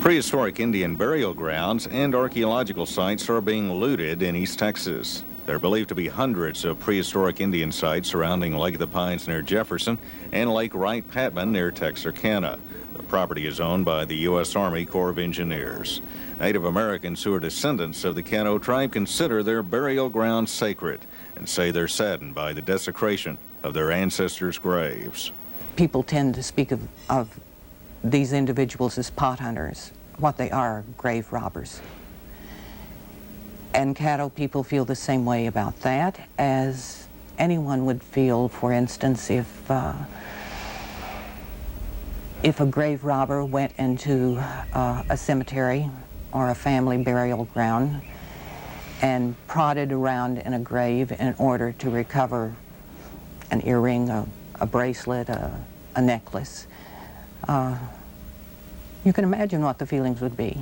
Prehistoric Indian burial grounds and archaeological sites are being looted in East Texas. There are believed to be hundreds of prehistoric Indian sites surrounding Lake of the Pines near Jefferson and Lake Wright-Patman near Texarkana. The property is owned by the U.S. Army Corps of Engineers. Native Americans who are descendants of the Caddo tribe consider their burial grounds sacred and say they're saddened by the desecration of their ancestors' graves. People tend to speak of these individuals as pot hunters. What they are grave robbers. And Caddo people feel the same way about that as anyone would feel, for instance, if a grave robber went into a cemetery or a family burial ground and prodded around in a grave in order to recover an earring, a bracelet, a necklace. You can imagine what the feelings would be.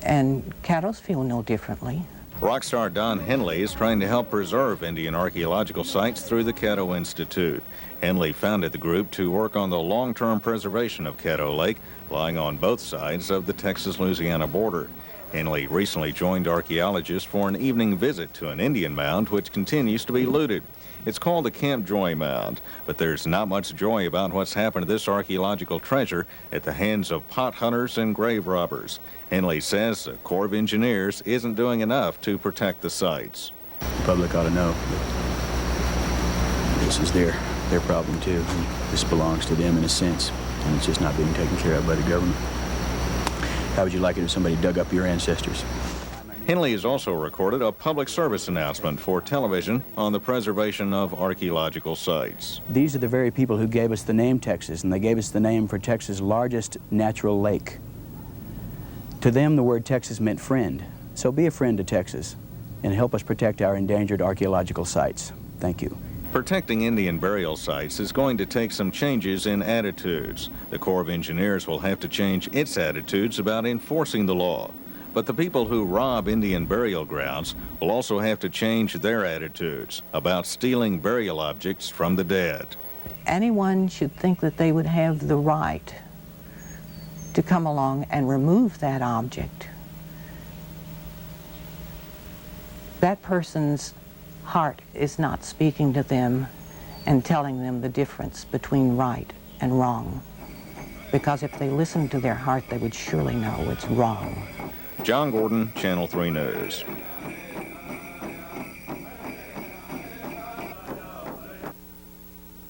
And Caddos feel no differently. Rock star Don Henley is trying to help preserve Indian archaeological sites through the Caddo Institute. Henley founded the group to work on the long-term preservation of Caddo Lake, lying on both sides of the Texas-Louisiana border. Henley recently joined archaeologists for an evening visit to an Indian mound which continues to be looted. It's called the Camp Joy Mound, but there's not much joy about what's happened to this archaeological treasure at the hands of pot hunters and grave robbers. Henley says the Corps of Engineers isn't doing enough to protect the sites. The public ought to know that this is their problem too. This belongs to them in a sense, and it's just not being taken care of by the government. How would you like it if somebody dug up your ancestors? Henley has also recorded a public service announcement for television on the preservation of archaeological sites. These are the very people who gave us the name Texas, and they gave us the name for Texas' largest natural lake. To them, the word Texas meant friend. So be a friend to Texas and help us protect our endangered archaeological sites. Thank you. Protecting Indian burial sites is going to take some changes in attitudes. The Corps of Engineers will have to change its attitudes about enforcing the law. But the people who rob Indian burial grounds will also have to change their attitudes about stealing burial objects from the dead. Anyone should think that they would have the right to come along and remove that object. That person's heart is not speaking to them and telling them the difference between right and wrong. Because if they listened to their heart, they would surely know it's wrong. John Gordon, Channel 3 News.